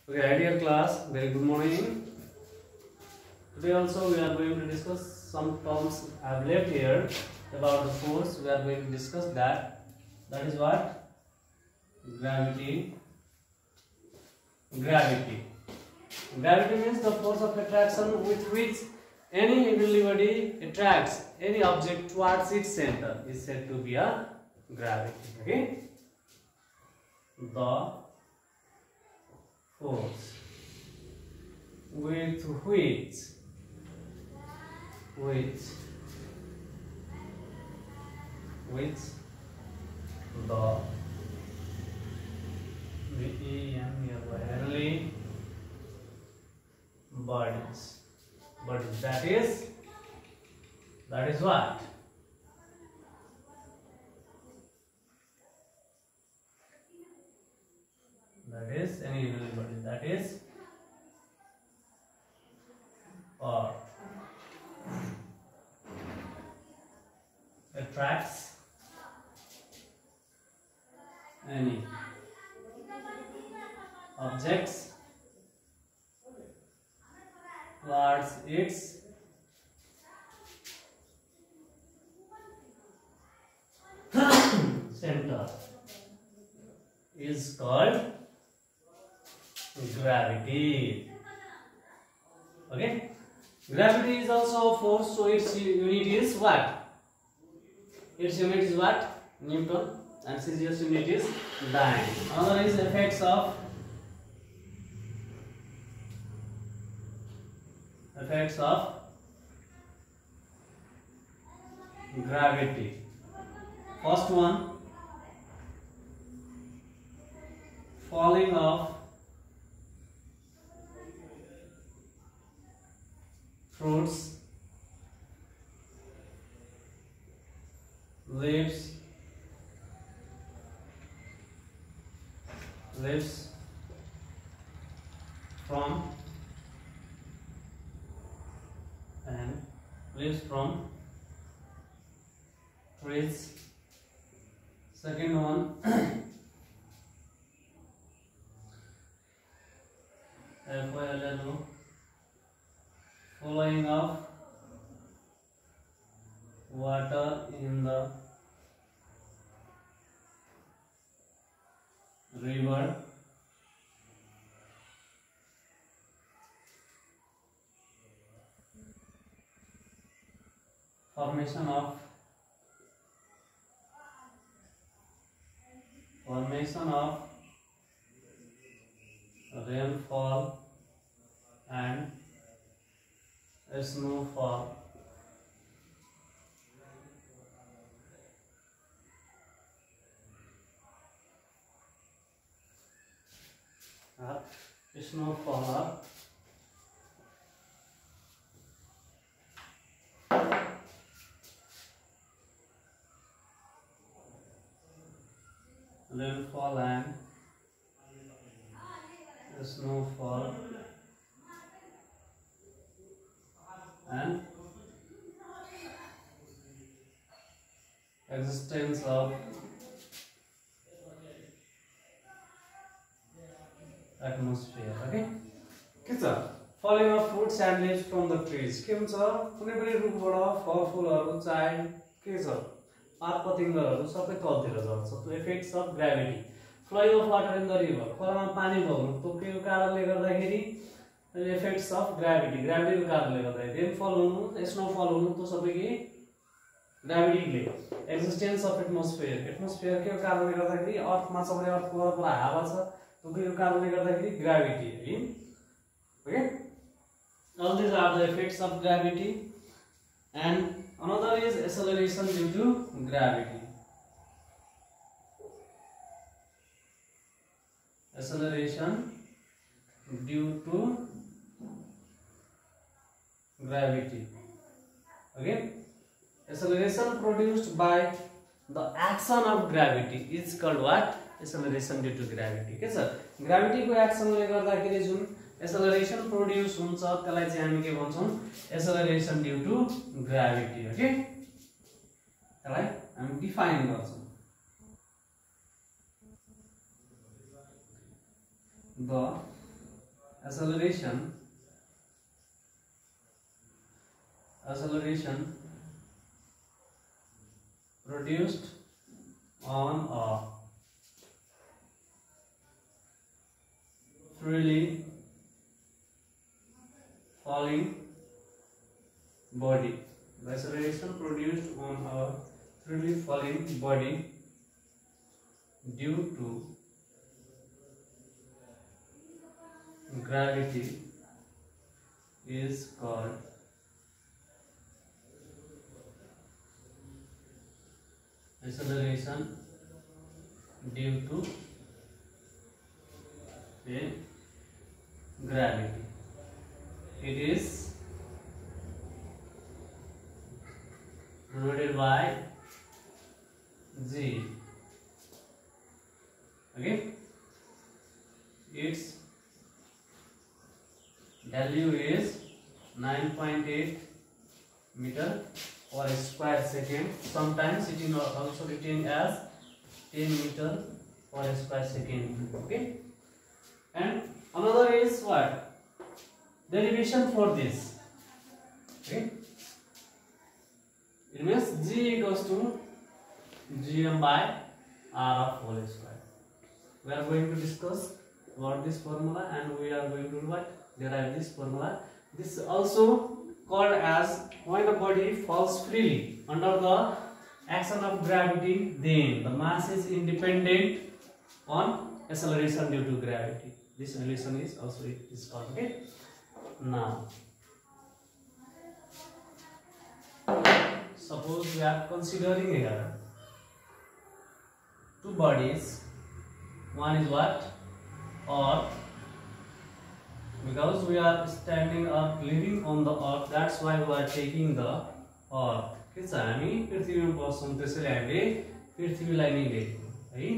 Okay, dear class, very good morning. Today also we are going to discuss some terms I have left here about the force. We are going to discuss that. That is what? Gravity. Gravity. Gravity means the force of attraction with which any heavenly body attracts any object towards its center is said to be a gravity. Okay? The force with which the heavenly bodies that is what? That is any heavenly body, that is or attracts any objects towards its center is called gravity. Okay, gravity is also a force, so its unit is what? Its unit is what? Newton, and Celsius unit is dyne. Another is effects of gravity. First one, falling of fruits, leaves from trees. Second one, flowing of water in the river. Formation of rainfall and snowfall. Snowfall rainfall and snowfall and existence of atmosphere. Okay, के छ falling of fruits and leaves from the trees के हुन्छ कुनै पनि रुखबाट फलफुलहरु चाहे के छ पातपतिङ्गहरु सबै तलतिर झर्छ. त्यो effects of gravity. Flowing of water in the river, खोलामा पानी बग्नु त्यो के कारणले गर्दाखेरि इफेक्ट्स अफ ग्राभिटी, ग्राभिटीको कारणले गर्दाखेरि. रेनफल हुनु, स्नोफल हुनु त्यो सबै के ग्राभिटीले. एक्जिस्टेन्स अफ एटमोस्फियर, एटमोस्फियर के कारणले गर्दाखेरि अर्थमा सबैले अर्थको वरपर हावा छ त्यो के कारणले गर्दाखेरि ग्राभिटी है. Okay, all these are the effects of gravity. And another is acceleration due to gravity. Acceleration due to gravity. Okay, acceleration produced by the action of gravity is called what? Acceleration due to gravity. के छ gravity को एक्सनले गर्दाखेरि जुन acceleration produce हुन्छ त्यसलाई चाहिँ हामी के भन्छौं? Acceleration due to gravity. Okay, त्यसलाई हामी डिफाइन गर्छौं. The acceleration produced on a freely falling body. The acceleration produced on a freely falling body due to gravity is called acceleration due to a gravity. It is divided by g. Okay, its value is 9.8 meter per square second. Sometimes it is also written as 10 meter per square second. Okay, and another is what? Derivation for this. Okay, it means G equals to Gm by R of whole square. We are going to discuss about this formula, and we are going to what? Derive this formula. This is also called as when a body falls freely under the action of gravity, then the mass is independent on acceleration due to gravity. This relation is also it is called. Okay. Now, suppose we are considering here two bodies. One is what? Earth. Because we are standing up, living on the earth, that's why we are taking the earth. के छ हामी पृथ्वीमा बस्छौं, त्यसैले हामीले पृथ्वीलाई नै लिएको है.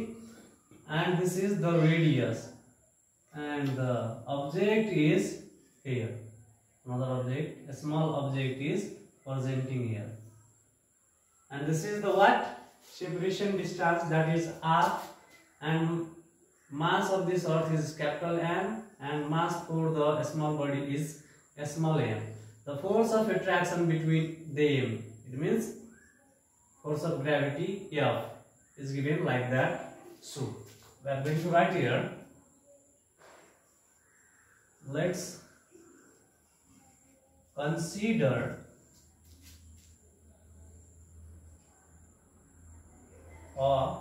And this is the radius, and the object is here. Another object, a small object is presenting here. And this is the what? Separation distance, that is r, and mass of this earth is capital M, and mass for the small body is small m. The force of attraction between them, it means force of gravity F, is given like that. So we are going to write here. Let's consider a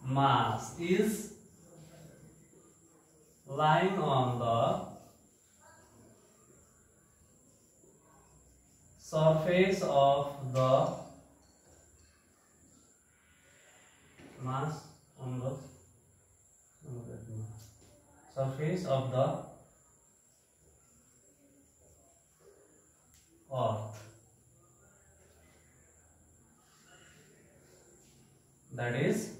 mass is lying on the surface of the mass on the surface of the earth, that is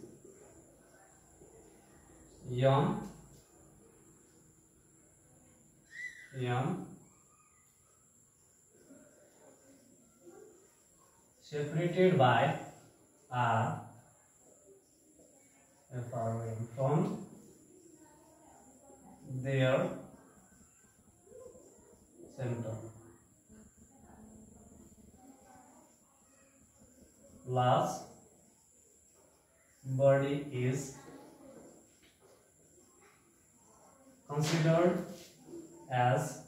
m separated by r from their center. Last body is considered as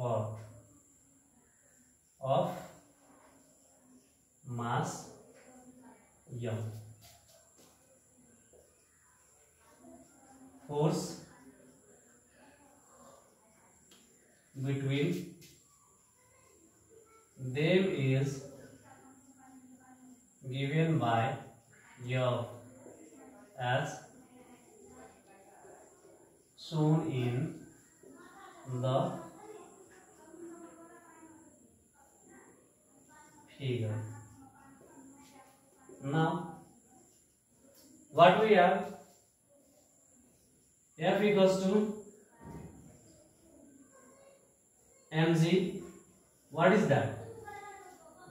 earth of mass m. Force between them is given by F as shown in the figure. Now, what we have? F equals to mg. What is that?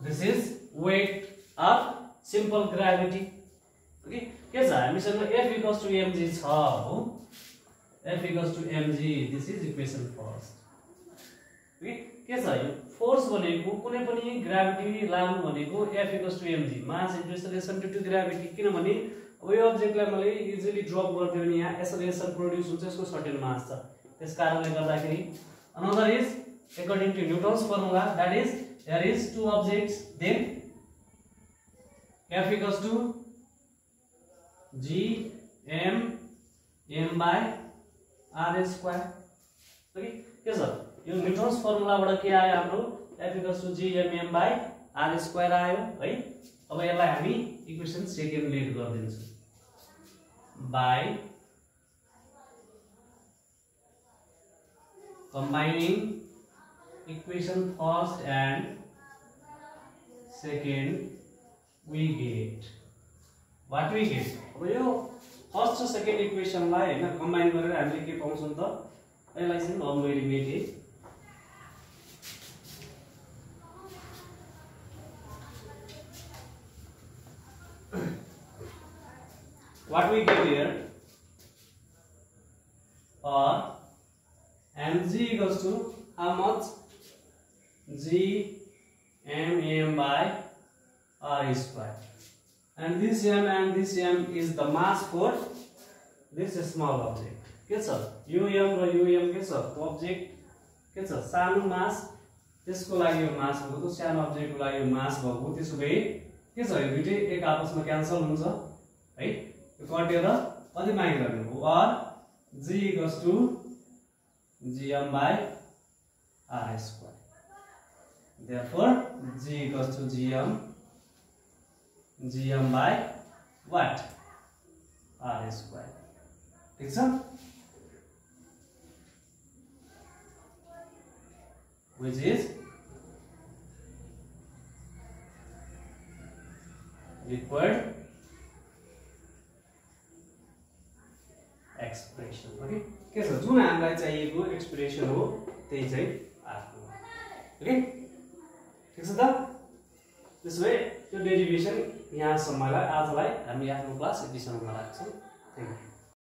This is weight of simple gravity. Okay, के छ हामीसँग F = mg छ हो F = mg this is equation first okay के छ यो force भनेको कुनै पनि ग्राभिटी लाग्नु भनेको F = mg mass into acceleration due to gravity किनभने अब यो अब्जेक्टलाई मैले इजिली ड्रप गर्दियो भने यहाँ एक्सेलरेसन प्रोड्युस हुन्छ यसको सर्टेन मास छ त्यसकारणले गर्दाखेरि another is according to Newton's formula that is there is two objects then F = g m by r square okay के छ यो न्यूटन्स फर्मुलाबाट के आयो हाम्रो F = g m by r square आयो है अब यसलाई हामी इक्वेसन सेकेन्ड लेट गर्दिन्छौँ by combining equation first and second we get what we get अब यो फर्स्ट र सेकेन्ड इक्वेसनलाई हैन कम्बाइन गरेर हामीले के पाउँछौं त यसलाई चाहिँ अब मैले मेटे what we get here or mg equals to how much g m by r square and this m is the mass for this small object के छ um र um के छ object के छ सानो मास त्यसको लागि यो मास भएको सानो अब्जेक्टको लागि यो मास भएको त्यसो भए के छ यो दुईटै एक आपसमा क्यान्सल हुन्छ है यो कटेर कति माइक गर्ने हो or g equals to gm by r square therefore g equals to gm by what r square ठीक छ which is required expression okay के छ जुन हामीलाई चाहिएको एक्सप्रेसन हो त्यही चाहिँ आफ्नो ओके ठीक छ त त्यसो भए त्यो डेरिभेसन यहाँसम्मलाई आजलाई हामी आफ्नो क्लास यतिसम्म राख्छौं थ्यांक यू